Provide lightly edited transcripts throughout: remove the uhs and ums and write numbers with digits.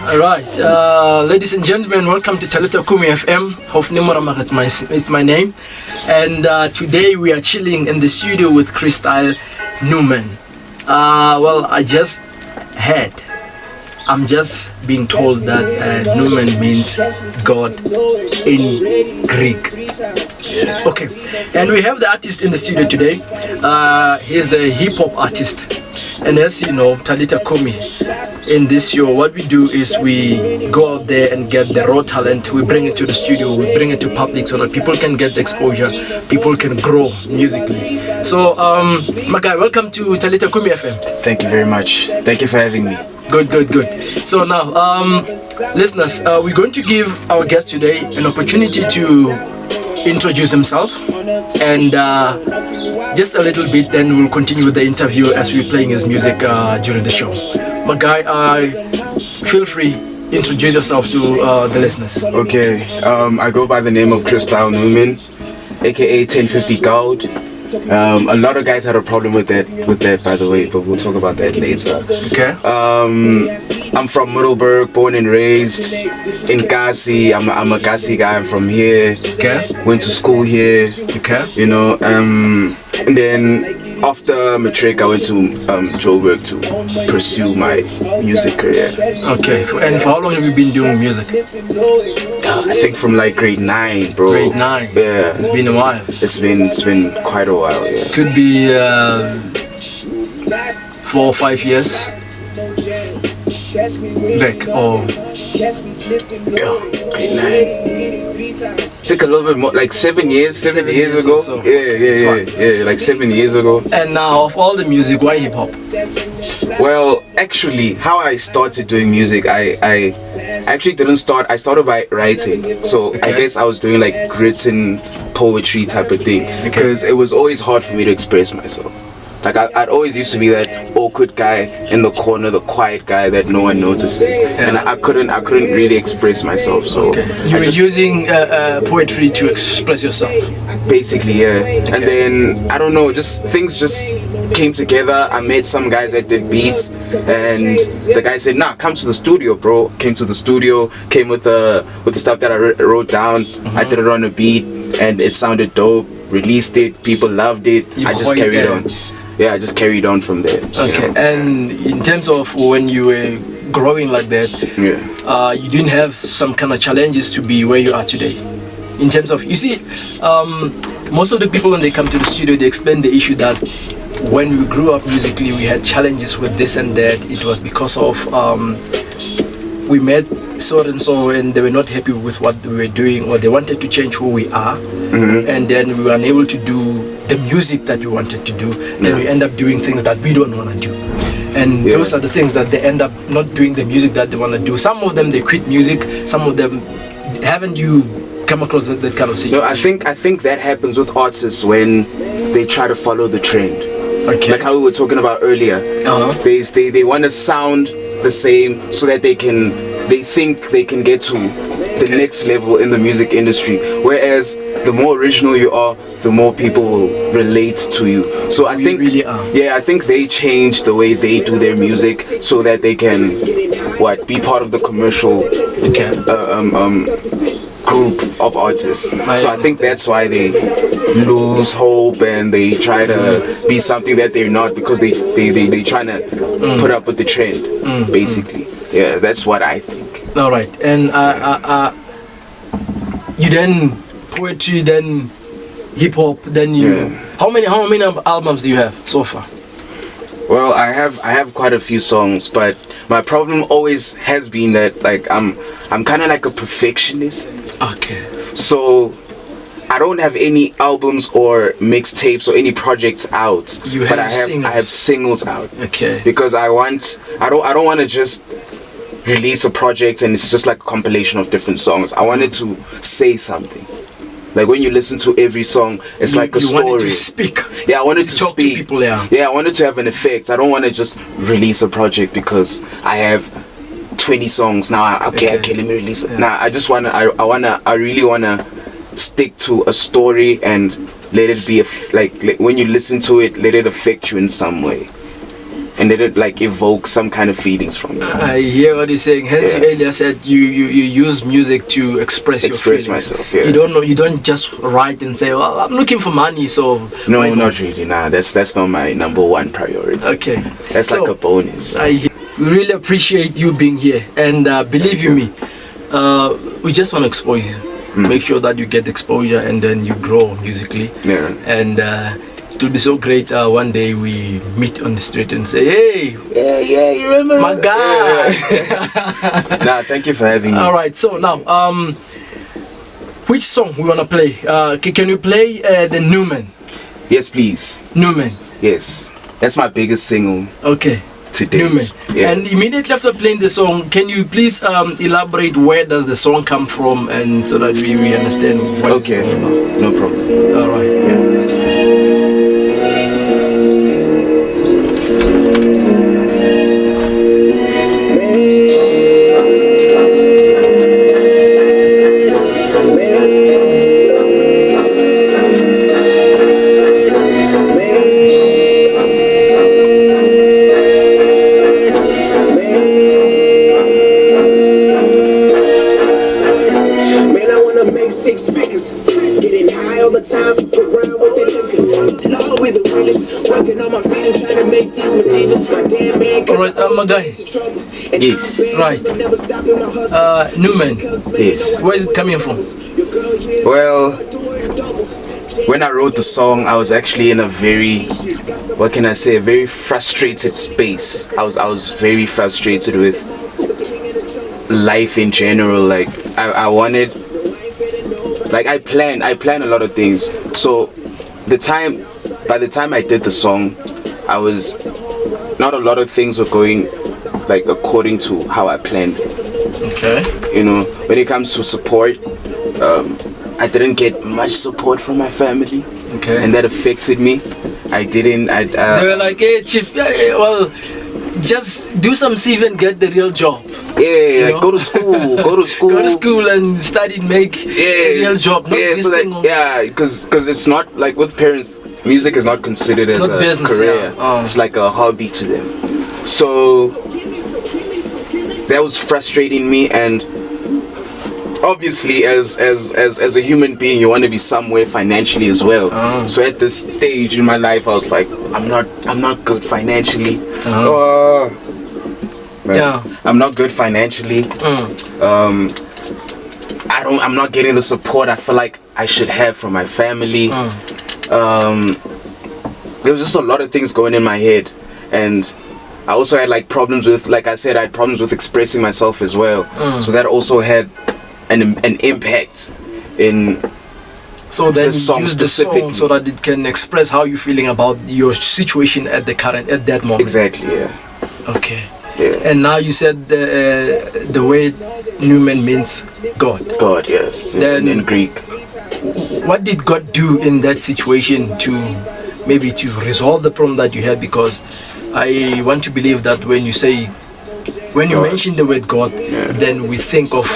All right, ladies and gentlemen, welcome to Talitha Cumi FM. It's my name, and today we are chilling in the studio with Christyle Numem. Well, I'm just being told that Numem means God in Greek. Yeah. Okay, and we have the artist in the studio today. He's a hip-hop artist, and as you know, Talitha Cumi, in this show, what we do is we go out there and get the raw talent, we bring it to the studio, we bring it to public so that people can get exposure, people can grow musically. So, my guy, welcome to Talitha Cumi FM. Thank you very much. Thank you for having me. Good. So now, listeners, we're going to give our guest today an opportunity to introduce himself and just a little bit, then we'll continue with the interview as we're playing his music during the show. My guy, feel free, introduce yourself to the listeners. Okay, I go by the name of Cristyl Numen, aka 1050 Gold. A lot of guys had a problem with that by the way, but we'll talk about that later. Okay. I'm from Middleburg, born and raised in Kasi. I'm a Kasi guy. I'm from here. Okay. Went to school here. Okay. You know, and then after matric, I went to Joburg to pursue my music career. Okay. And for how long have you been doing music? I think from like grade 9, bro. Grade 9. Yeah. It's been a while. It's been quite a while. Yeah. Could be 4 or 5 years back. Or yeah, grade 9. I think a little bit more, like 7 years. 7 years ago. So. Yeah, like 7 years ago. And now, of all the music, why hip hop? Well, actually, how I started doing music, I actually didn't start. I started by writing, so okay. I guess I was doing like written poetry type of thing, because it was always hard for me to express myself. Like I'd always used to be that awkward guy in the corner, the quiet guy that no one notices, and I couldn't really express myself. So you were using poetry to express yourself. Basically, yeah. Okay. And then I don't know, things just came together. I met some guys that did beats, and the guy said, "Nah, come to the studio, bro." Came to the studio, came with the stuff that I wrote down. I did it on a beat, and it sounded dope. Released it, people loved it. I just carried on. Yeah, I just carried on from there. Okay, you know? And in terms of when you were growing like that, you didn't have some kind of challenges to be where you are today. In terms of, you see, most of the people when they come to the studio, they explain the issue that when we grew up musically, we had challenges with this and that. It was because of we met so and so, and they were not happy with what we were doing, or they wanted to change who we are, and then we were unable to do the music that we wanted to do. Then we end up doing things that we don't want to do, and those are the things that they end up not doing the music that they want to do. Some of them they quit music, some of them haven't. You come across that kind of situation? No, I think that happens with artists when they try to follow the trend. Okay. Like how we were talking about earlier. They want to sound the same so that they think they can get to the next level in the music industry. Whereas the more original you are, the more people will relate to you. So I think really are. Yeah, I think they change the way they do their music so that they can be part of the commercial group of artists. So I think that's why they lose hope and they try to be something that they're not, because they trying to put up with the trend, basically. Yeah, that's what I think. All right, and you then poetry, then hip hop, then you. How many albums do you have so far? Well, I have quite a few songs, but my problem always has been that like I'm kind of like a perfectionist. Okay. So I don't have any albums or mixtapes or any projects out. But I have singles out. Okay. Because I don't want to just release a project and it's just like a compilation of different songs. I wanted to say something. Like when you listen to every song, it's like a story. You wanted to speak. Yeah, I wanted to talk speak. To people, yeah, I wanted to have an effect. I don't want to just release a project because I have 20 songs now. Okay, let me release it. Nah, I really wanna stick to a story and let it be like when you listen to it, let it affect you in some way. and let it like evoke some kind of feelings from me. I hear what you're saying. Hence, you earlier said you use music to express your feelings. Myself. Yeah. You don't just write and say, well, I'm looking for money, so no, not really. Nah, that's not my number one priority. Okay, that's like a bonus. We really appreciate you being here, and believe you me, we just want to expose you. Make sure that you get exposure, and then you grow musically. Yeah. And it will be so great one day we meet on the street and say, hey, yeah, you remember my guy. Yeah. Nah, thank you for having me. All right, so now which song we want to play? Can you play the Numem? Yes, please. Numem. Yes, that's my biggest single. Okay. Today. Numem. Yeah. And immediately after playing the song, can you please elaborate where does the song come from, and so that we understand what it's about? No problem. All right. Yeah. Yes. Right. Numen. Yes. Where is it coming from? Well, when I wrote the song, I was actually in a very, what can I say, a very frustrated space. I was very frustrated with life in general. Like I wanted, like I planned a lot of things. So by the time I did the song, I was, not a lot of things were going like according to how I planned. Okay. You know, when it comes to support, I didn't get much support from my family. Okay. And that affected me. They were like, hey chief, well, just do some CV and get the real job. Yeah, like go to school, go to school and study, make a real job. Because it's not like with parents, music is not considered as a business, career. Yeah. It's like a hobby to them. So that was frustrating me, and obviously as a human being you want to be somewhere financially as well. So at this stage in my life I was like, I'm not good financially. I'm not good financially. I'm not getting the support I feel like I should have from my family. There was just a lot of things going in my head, and I also had like problems with, like I said, I had problems with expressing myself as well. So that also had an impact in so then the song use the song so that it can express how you're feeling about your situation at that moment. Exactly, yeah. Okay. Yeah. And now you said the word Numen means God. God, yeah. Then in Greek. What did God do in that situation to maybe to resolve the problem that you had? Because I want to believe that when you mention the word God, then we think of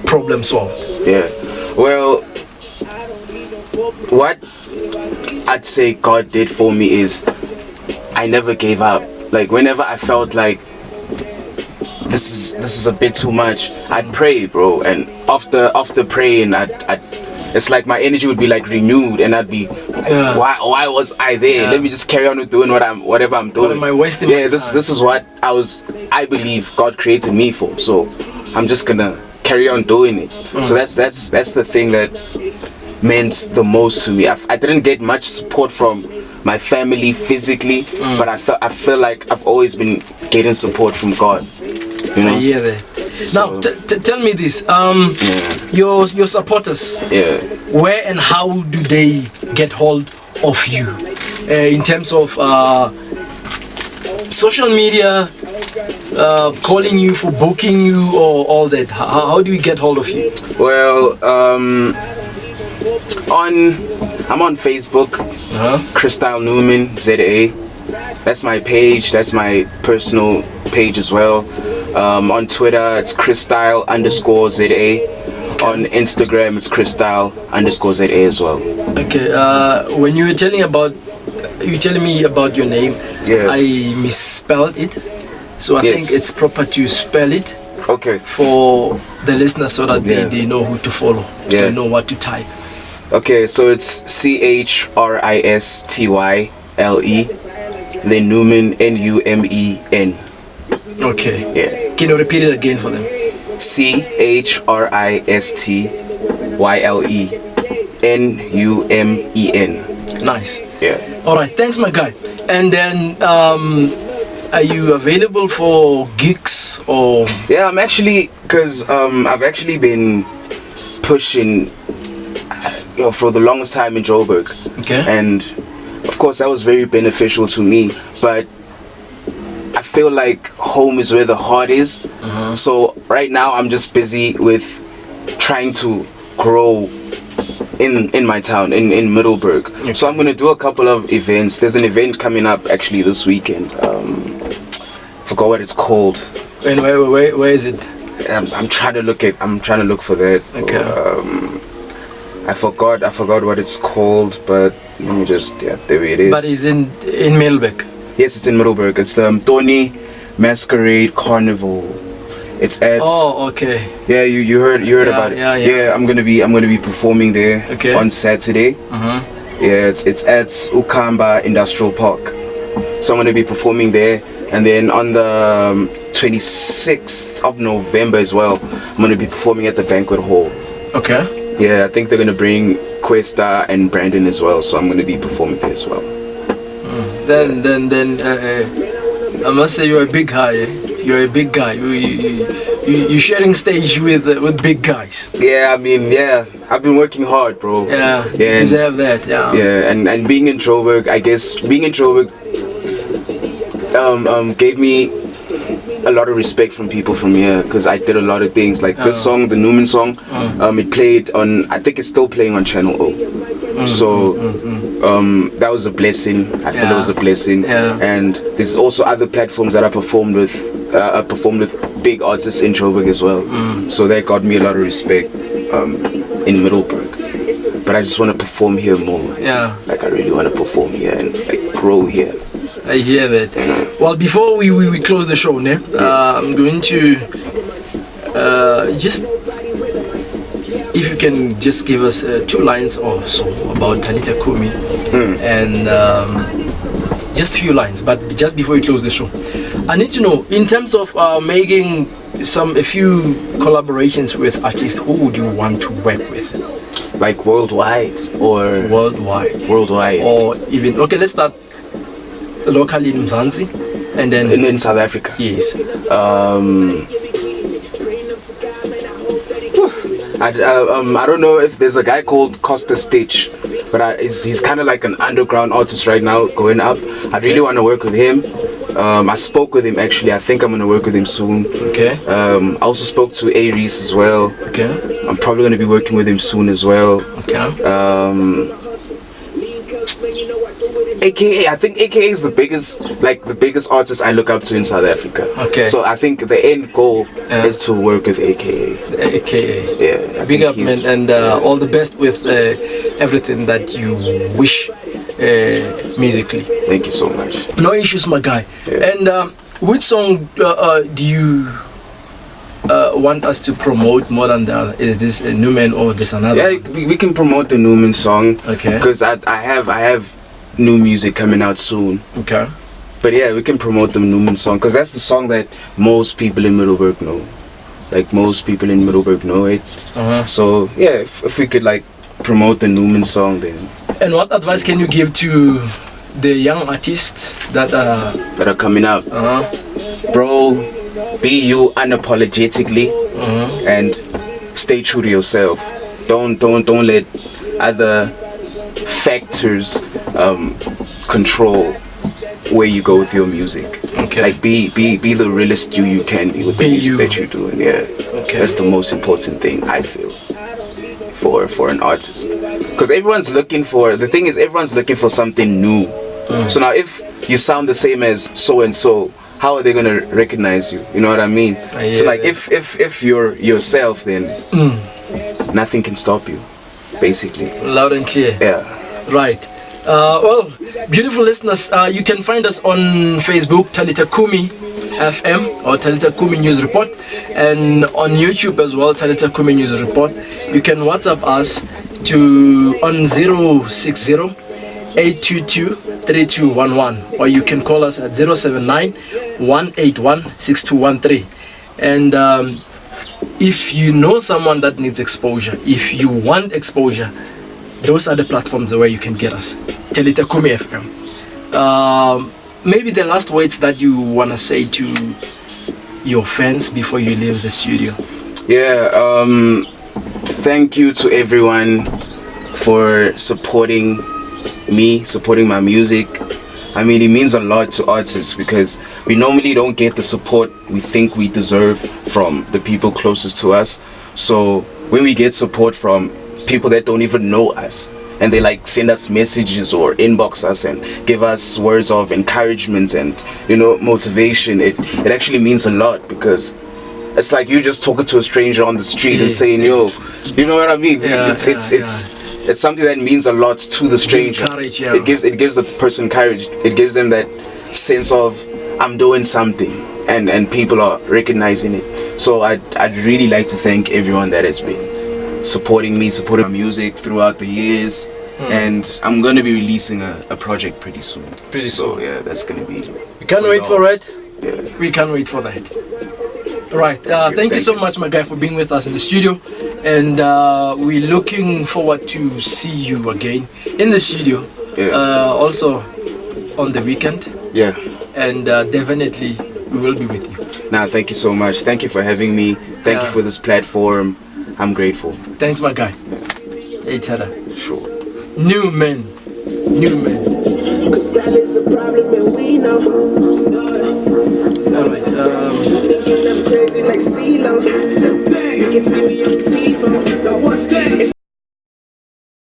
problem solved. Yeah. Well, what I'd say God did for me is I never gave up. Like whenever I felt like this is a bit too much, I'd pray, bro, and after praying it's like my energy would be like renewed, and I'd be why was I there? Let me just carry on with doing whatever I'm doing. What am I wasting my time? This is what I believe God created me for, so I'm just gonna carry on doing it. So that's the thing that meant the most to me. I didn't get much support from my family physically, but I feel like I've always been getting support from God. You know? I hear that. Now, tell me this. Your supporters. Yeah. Where and how do they get hold of you? In terms of social media, calling you for booking you, or all that. How do we get hold of you? Well, I'm on Facebook. Cristyl Numen ZA. That's my page. That's my personal page as well. On Twitter, it's Cristyl_ZA. On Instagram, it's Cristyl_ZA as well. Okay. When you were telling me about your name, I misspelled it. So I think it's proper to spell it. Okay. For the listeners so that they know who to follow. They know what to type. Okay, so it's CHRISTYLE, then Numen NUMEN. Okay. Yeah. Can you repeat it again for them? CHRISTYLE NUMEN. Nice. Yeah. All right. Thanks, my guy. And then, are you available for gigs or? Yeah, I'm actually, cause I've actually been pushing, for the longest time in Joburg. Okay. And of course that was very beneficial to me, but I feel like home is where the heart is. So right now I'm just busy with trying to grow in my town, in Middelburg. Okay. So I'm gonna do a couple of events. There's an event coming up actually this weekend. Forgot what it's called. And where is it? I'm trying to look for that. Okay. I forgot what it's called, but let me just, there it is. But it's in Middelburg. Yes, it's in Middelburg. It's the Tony Masquerade Carnival. It's at. Oh, okay. Yeah, you heard about it. Yeah, I'm gonna be performing there on Saturday. Yeah, it's at Ukamba Industrial Park. So I'm gonna be performing there, and then on the 26th of November as well, I'm gonna be performing at the banquet hall. Okay. Yeah, I think they're gonna bring Cristyl and Brandon as well, so I'm gonna be performing there as well. Then I must say you're a big guy. You're a big guy. You're sharing stage with big guys. Yeah, I mean, I've been working hard, bro. Yeah, you deserve that. Yeah, and being in Joburg, I guess being in Joburg gave me a lot of respect from people from here, because I did a lot of things like this song, the Numen song. It played on, I think it's still playing on Channel O. That was a blessing. I feel it was a blessing. And there's also other platforms that I performed with big artists in Joburg as well. So that got me a lot of respect in Middelburg. But I just want to perform here more. Yeah. Like I really want to perform here and like grow here. I hear that. Well, before we close the show, I'm going to just, if you can just give us 2 lines or so about Talitha Cumi, and just a few lines, but just before we close the show, I need to know, in terms of making a few collaborations with artists, who would you want to work with? Like worldwide or? Worldwide. Or even, okay, let's start locally in Mzansi, and then in South Africa. Yes. I don't know if there's a guy called Costa Stitch, but he's kind of like an underground artist right now, going up. I really want to work with him. I spoke with him actually. I think I'm gonna work with him soon. Okay. I also spoke to Aries as well. Okay. I'm probably gonna be working with him soon as well. Okay. AKA, I think AKA is the biggest artist I look up to in South Africa. Okay. So I think the end goal is to work with AKA. AKA. Yeah. Big up, man, and all the best with everything that you wish musically. Thank you so much. No issues, my guy. Yeah. And which song do you want us to promote more than the other? Is this Numem or this another? Yeah, we can promote the Numen song. Okay. Because I have new music coming out soon. Okay. But yeah, we can promote the Numen song because that's the song that most people in Middelburg know. Like most people in Middelburg know it. So yeah, if we could like promote the Numen song, then. And what advice can you give to the young artists that are coming up? Bro, be you unapologetically and stay true to yourself. Don't let other factors control where you go with your music. Okay. Like be the realest you can be with the music that you're doing. Yeah. Okay. That's the most important thing I feel for an artist. Because everyone's looking for something new. So now if you sound the same as so and so, how are they gonna recognize you? You know what I mean? So like if you're yourself, then nothing can stop you, basically. Loud and clear. Yeah. Right. Well, beautiful listeners, you can find us on Facebook, Talitha Cumi FM or Talitha Cumi News Report, and on YouTube as well, Talitha Cumi News Report. You can WhatsApp us on 060-822-3211, or you can call us at 079-181-6213. And if you know someone that needs exposure, if you want exposure, those are the platforms where you can get us. Talitha Cumi FM. Maybe the last words that you want to say to your fans before you leave the studio. Yeah, thank you to everyone for supporting me, supporting my music. I mean, it means a lot to artists because we normally don't get the support we think we deserve from the people closest to us. So when we get support from people that don't even know us, and they like send us messages or inbox us and give us words of encouragement and, you know, motivation, it actually means a lot, because it's like you just talking to a stranger on the street and saying, yo, you know what I mean? It's something that means a lot to the stranger. Courage, yeah. It gives the person courage. It gives them that sense of, I'm doing something, and people are recognizing it. So I'd really like to thank everyone that has been supporting me, supporting my music throughout the years. And I'm gonna be releasing a project pretty soon. So yeah, that's gonna be. We can't wait for it. Yeah. We can't wait for that. Right. Thank you so much, my guy, for being with us in the studio, and we're looking forward to see you again in the studio. Yeah. Also on the weekend. Yeah. And definitely we will be with you. Nah, thank you so much. Thank you for having me. Thank you for this platform. I'm grateful. Thanks, my guy. Hey, Tada. Sure. Numem. Christyle is a problem and we know. All right. Thinking I'm crazy like CeeLo. You can see me on TV. Now what's that?